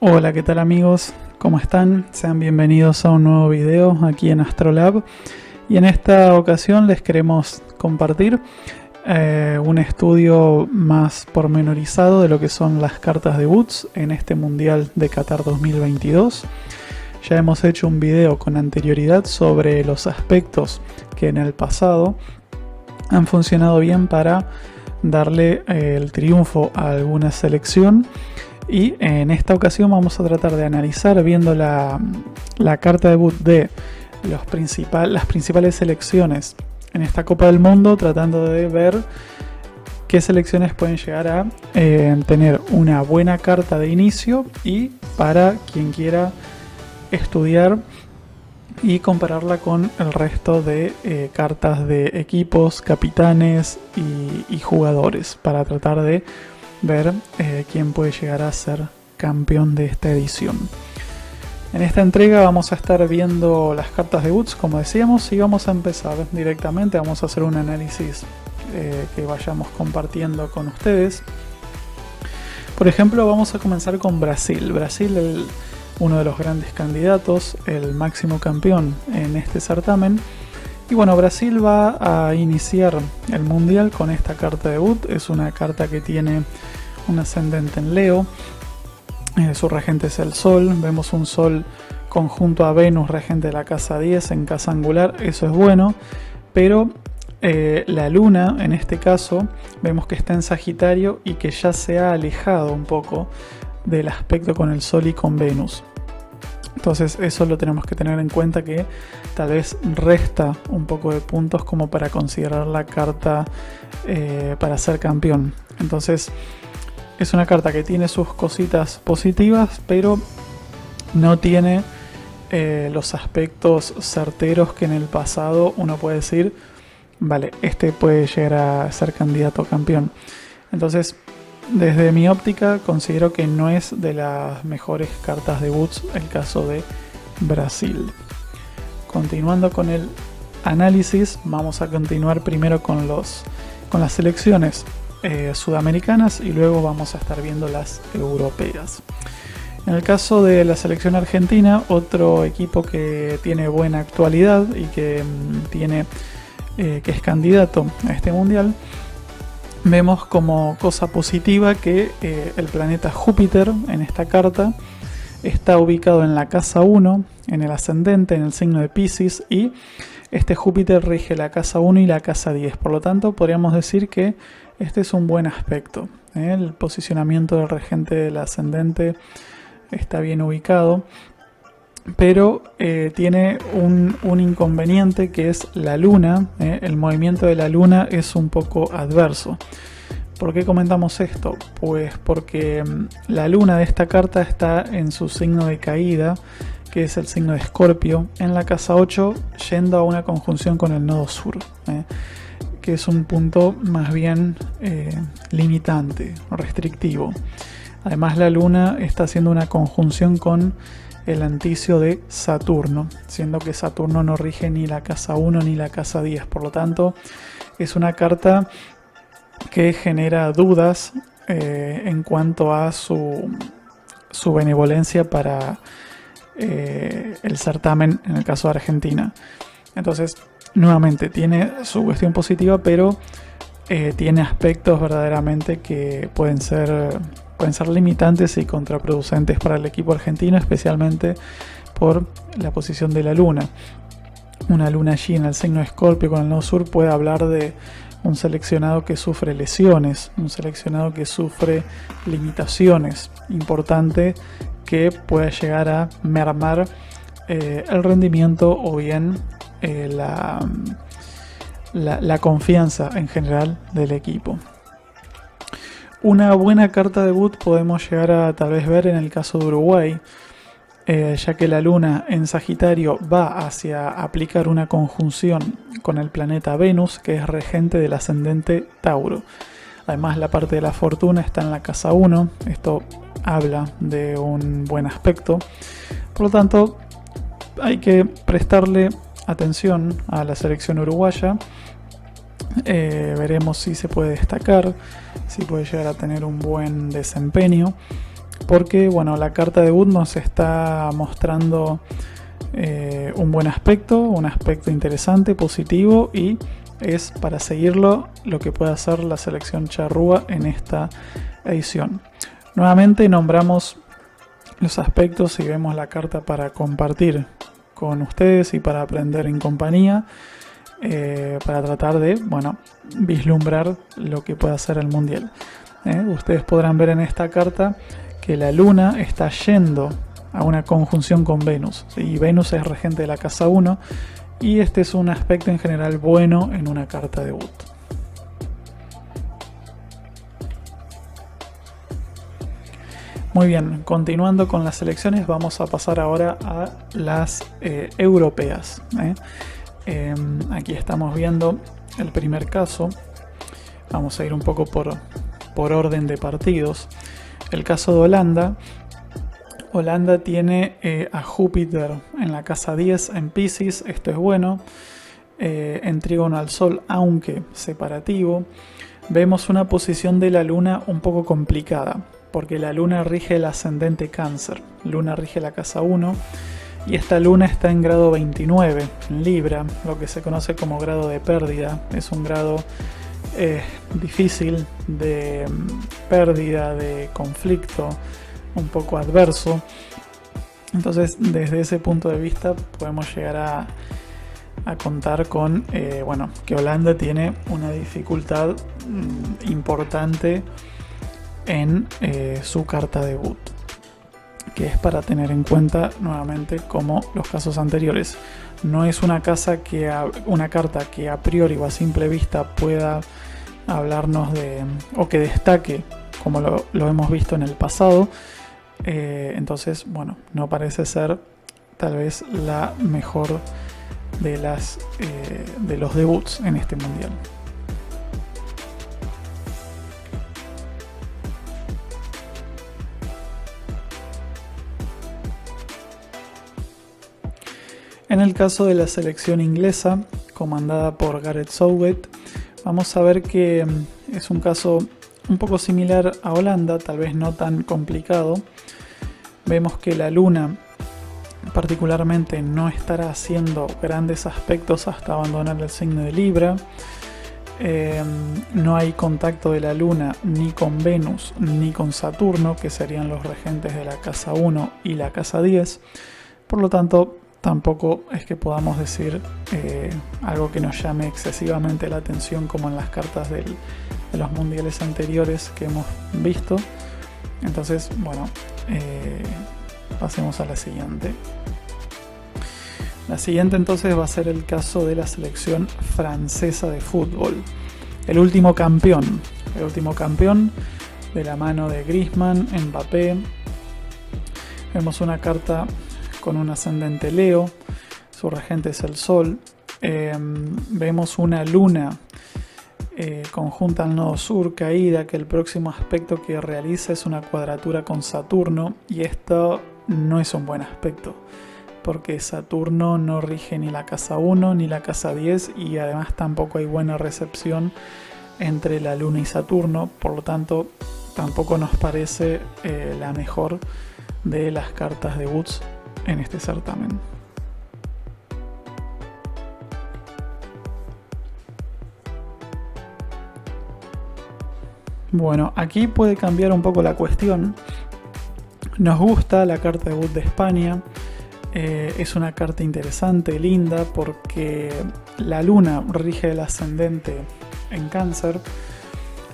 Hola, ¿qué tal amigos? ¿Cómo están? Sean bienvenidos a un nuevo video aquí en Astrolab. Y en esta ocasión les queremos compartir un estudio más pormenorizado de lo que son las cartas de Woods en este Mundial de Qatar 2022. Ya hemos hecho un video con anterioridad sobre los aspectos que en el pasado han funcionado bien para darle el triunfo a alguna selección. Y en esta ocasión vamos a tratar de analizar viendo la carta debut de las principales selecciones en esta Copa del Mundo, tratando de ver qué selecciones pueden llegar a tener una buena carta de inicio, y para quien quiera estudiar y compararla con el resto de cartas de equipos, capitanes y jugadores, para tratar de ver quién puede llegar a ser campeón de esta edición. En esta entrega vamos a estar viendo las cartas de Woods, como decíamos, y vamos a empezar directamente. Vamos a hacer un análisis que vayamos compartiendo con ustedes. Por ejemplo, vamos a comenzar con Brasil. Brasil, uno de los grandes candidatos, el máximo campeón en este certamen. Y bueno, Brasil va a iniciar el Mundial con esta carta debut. Es una carta que tiene un ascendente en Leo. Su regente es el Sol. Vemos un Sol conjunto a Venus, regente de la casa 10 en casa angular. Eso es bueno. Pero la Luna, en este caso, vemos que está en Sagitario y que ya se ha alejado un poco del aspecto con el Sol y con Venus. Entonces eso lo tenemos que tener en cuenta, que tal vez resta un poco de puntos como para considerar la carta para ser campeón. Entonces es una carta que tiene sus cositas positivas, pero no tiene los aspectos certeros que en el pasado uno puede decir, vale, este puede llegar a ser candidato a campeón. Entonces, desde mi óptica, considero que no es de las mejores cartas de Woods el caso de Brasil. Continuando con el análisis, vamos a continuar primero con las selecciones sudamericanas y luego vamos a estar viendo las europeas. En el caso de la selección argentina, otro equipo que tiene buena actualidad y que que es candidato a este mundial, vemos como cosa positiva que el planeta Júpiter en esta carta está ubicado en la casa 1, en el ascendente, en el signo de Piscis, y este Júpiter rige la casa 1 y la casa 10. Por lo tanto, podríamos decir que este es un buen aspecto. El posicionamiento del regente del ascendente está bien ubicado, pero tiene un inconveniente, que es la luna. El movimiento de la luna es un poco adverso. ¿Por qué comentamos esto? Pues porque la luna de esta carta está en su signo de caída, que es el signo de Escorpio, en la casa 8, yendo a una conjunción con el nodo sur, que es un punto más bien limitante, restrictivo. Además, la luna está haciendo una conjunción con el anticio de Saturno, siendo que Saturno no rige ni la casa 1 ni la casa 10. Por lo tanto, es una carta que genera dudas en cuanto a su benevolencia para el certamen en el caso de Argentina. Entonces, nuevamente, tiene su cuestión positiva, pero tiene aspectos verdaderamente que pueden ser limitantes y contraproducentes para el equipo argentino, especialmente por la posición de la luna. Una luna allí en el signo de Escorpio con el nodo sur puede hablar de un seleccionado que sufre lesiones, un seleccionado que sufre limitaciones, importante que pueda llegar a mermar el rendimiento o bien la confianza en general del equipo. Una buena carta debut podemos llegar a tal vez ver en el caso de Uruguay, ya que la luna en Sagitario va hacia aplicar una conjunción con el planeta Venus, que es regente del ascendente Tauro. Además, la parte de la fortuna está en la casa 1, esto habla de un buen aspecto. Por lo tanto, hay que prestarle atención a la selección uruguaya. Veremos si se puede destacar, si puede llegar a tener un buen desempeño. porque bueno, la carta debut nos está mostrando un buen aspecto, un aspecto interesante, positivo, y es para seguirlo lo que puede hacer la selección charrúa en esta edición. Nuevamente nombramos los aspectos y vemos la carta para compartir con ustedes y para aprender en compañía, para tratar de, bueno, vislumbrar lo que puede hacer el mundial. Ustedes podrán ver en esta carta que la luna está yendo a una conjunción con Venus, y Venus es regente de la casa 1, y este es un aspecto en general bueno en una carta debut. Muy bien, continuando con las selecciones, vamos a pasar ahora a las europeas. Aquí estamos viendo el primer caso. Vamos a ir un poco por orden de partidos. El caso de Holanda. Holanda tiene a Júpiter en la casa 10 en Piscis, esto es bueno. En trígono al Sol, aunque separativo. Vemos una posición de la Luna un poco complicada, porque la Luna rige el ascendente Cáncer, Luna rige la casa 1, y esta Luna está en grado 29, en Libra, lo que se conoce como grado de pérdida. Es un grado difícil, de pérdida, de conflicto, un poco adverso. Entonces, desde ese punto de vista podemos llegar a contar con bueno, que Holanda tiene una dificultad importante en su carta debut, que es para tener en cuenta nuevamente como los casos anteriores. No es una carta que a priori o a simple vista pueda hablarnos de, o que destaque como lo hemos visto en el pasado. Entonces, bueno, no parece ser tal vez la mejor de los debuts en este mundial. En el caso de la selección inglesa, comandada por Gareth Southgate, vamos a ver que es un caso un poco similar a Holanda, tal vez no tan complicado. Vemos que la Luna particularmente no estará haciendo grandes aspectos hasta abandonar el signo de Libra. No hay contacto de la Luna ni con Venus ni con Saturno, que serían los regentes de la casa 1 y la casa 10. Por lo tanto, tampoco es que podamos decir algo que nos llame excesivamente la atención como en las cartas de los mundiales anteriores que hemos visto. Entonces, bueno, pasemos a la siguiente. La siguiente entonces va a ser el caso de la selección francesa de fútbol. El último campeón de la mano de Griezmann, Mbappé. Vemos una carta con un ascendente Leo, su regente es el Sol. Vemos una luna conjunta al nodo sur caída, que el próximo aspecto que realiza es una cuadratura con Saturno, y esto no es un buen aspecto, porque Saturno no rige ni la casa 1 ni la casa 10, y además tampoco hay buena recepción entre la Luna y Saturno. Por lo tanto, tampoco nos parece la mejor de las cartas debuts en este certamen. Bueno, aquí puede cambiar un poco la cuestión. Nos gusta la carta debut de España. Es una carta interesante, linda, porque la Luna rige el ascendente en Cáncer,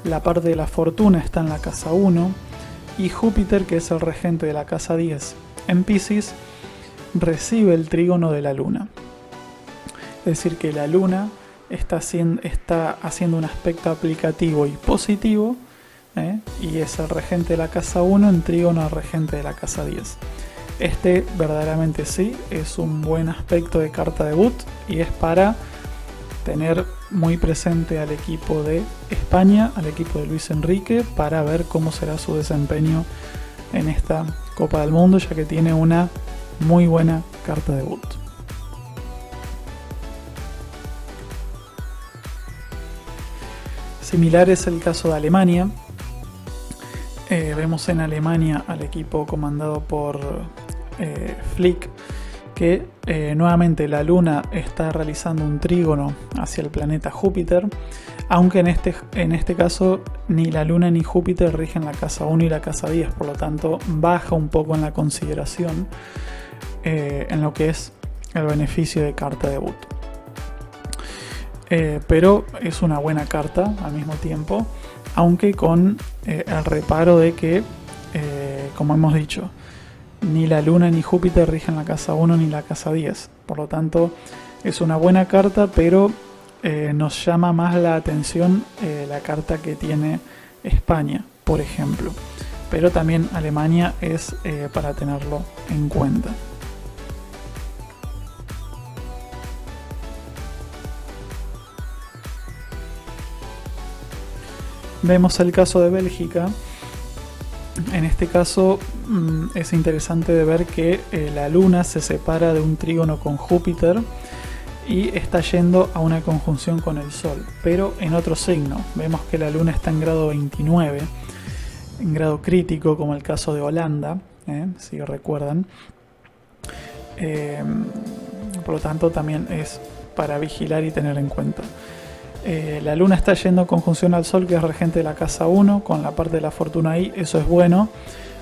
la parte de la fortuna está en la casa 1, y Júpiter, que es el regente de la casa 10 en Piscis, recibe el trígono de la Luna. Es decir, que la Luna está haciendo un aspecto aplicativo y positivo, y es el regente de la casa 1 en trígono al regente de la casa 10. Este verdaderamente sí es un buen aspecto de carta debut, y es para tener muy presente al equipo de España, al equipo de Luis Enrique, para ver cómo será su desempeño en esta Copa del Mundo, ya que tiene una muy buena carta debut. Similar es el caso de Alemania. Vemos en Alemania al equipo comandado por Flick, que nuevamente la Luna está realizando un trígono hacia el planeta Júpiter, aunque en este caso ni la Luna ni Júpiter rigen la casa 1 y la casa 10, por lo tanto baja un poco en la consideración en lo que es el beneficio de carta debut. Pero es una buena carta al mismo tiempo, aunque con el reparo de que, como hemos dicho, ni la Luna ni Júpiter rigen la casa 1 ni la casa 10. Por lo tanto, es una buena carta, pero nos llama más la atención la carta que tiene España, por ejemplo. Pero también Alemania es para tenerlo en cuenta. Vemos el caso de Bélgica. En este caso es interesante de ver que la Luna se separa de un trígono con Júpiter y está yendo a una conjunción con el Sol, pero en otro signo. Vemos que la Luna está en grado 29, en grado crítico, como el caso de Holanda, si recuerdan. Por lo tanto, también es para vigilar y tener en cuenta. La Luna está yendo en conjunción al Sol, que es regente de la casa 1, con la parte de la fortuna ahí, eso es bueno,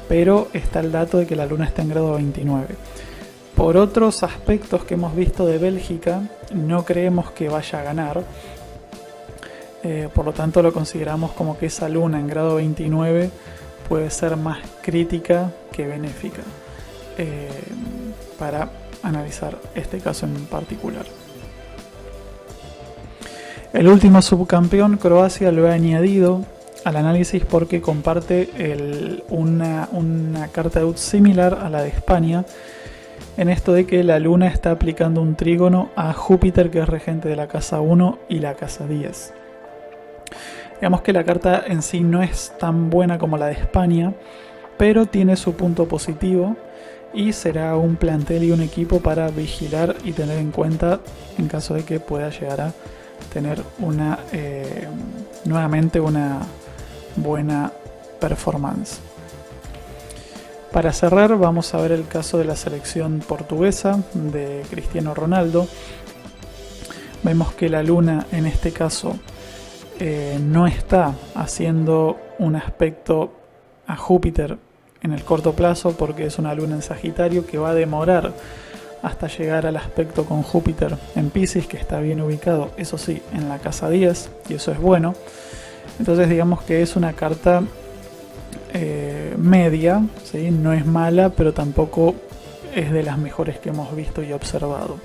pero está el dato de que la Luna está en grado 29. Por otros aspectos que hemos visto de Bélgica, no creemos que vaya a ganar, por lo tanto lo consideramos como que esa Luna en grado 29 puede ser más crítica que benéfica, para analizar este caso en particular. El último subcampeón, Croacia, lo he añadido al análisis porque comparte una carta de debut similar a la de España, en esto de que la Luna está aplicando un trígono a Júpiter, que es regente de la casa 1 y la casa 10. Digamos que la carta en sí no es tan buena como la de España, pero tiene su punto positivo y será un plantel y un equipo para vigilar y tener en cuenta en caso de que pueda llegar a tener nuevamente una buena performance. Para cerrar, vamos a ver el caso de la selección portuguesa de Cristiano Ronaldo. Vemos que la Luna en este caso no está haciendo un aspecto a Júpiter en el corto plazo, porque es una Luna en Sagitario que va a demorar hasta llegar al aspecto con Júpiter en Piscis, que está bien ubicado, eso sí, en la casa 10, y eso es bueno. Entonces digamos que es una carta media, ¿sí? No es mala, pero tampoco es de las mejores que hemos visto y observado.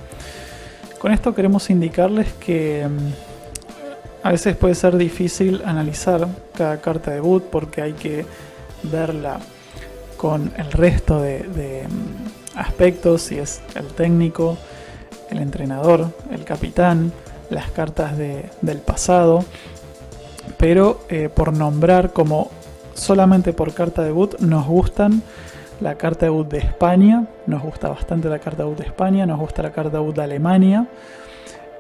Con esto queremos indicarles que a veces puede ser difícil analizar cada carta de debut, porque hay que verla con el resto de aspectos, si es el técnico, el entrenador, el capitán, las cartas del pasado, pero por nombrar como solamente por carta debut, nos gustan la carta debut de España, nos gusta bastante la carta debut de España, nos gusta la carta debut de Alemania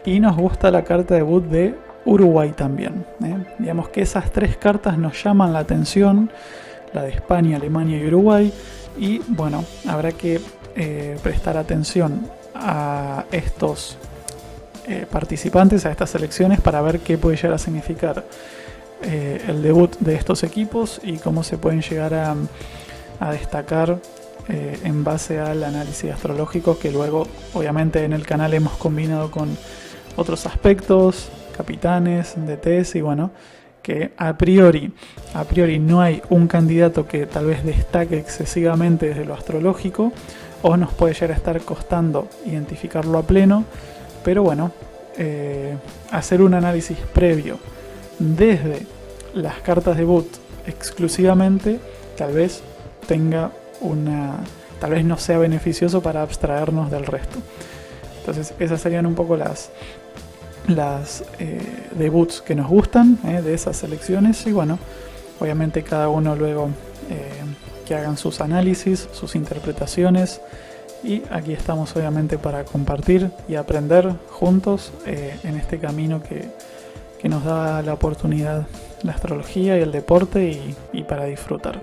y nos gusta la carta debut de Uruguay también. Digamos que esas tres cartas nos llaman la atención, la de España, Alemania y Uruguay, y bueno, habrá que prestar atención a estos participantes, a estas selecciones, para ver qué puede llegar a significar el debut de estos equipos y cómo se pueden llegar a destacar en base al análisis astrológico, que luego obviamente en el canal hemos combinado con otros aspectos, capitanes, DTs, y bueno, que a priori no hay un candidato que tal vez destaque excesivamente desde lo astrológico, o nos puede llegar a estar costando identificarlo a pleno, pero bueno, hacer un análisis previo desde las cartas debut exclusivamente tal vez no sea beneficioso para abstraernos del resto. Entonces esas serían un poco las debuts que nos gustan de esas selecciones, y bueno, obviamente cada uno luego que hagan sus análisis, sus interpretaciones, y aquí estamos obviamente para compartir y aprender juntos en este camino que nos da la oportunidad la astrología y el deporte y para disfrutar.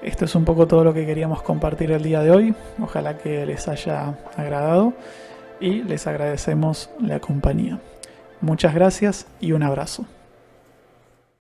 Esto es un poco todo lo que queríamos compartir el día de hoy. Ojalá que les haya agradado y les agradecemos la compañía. Muchas gracias y un abrazo.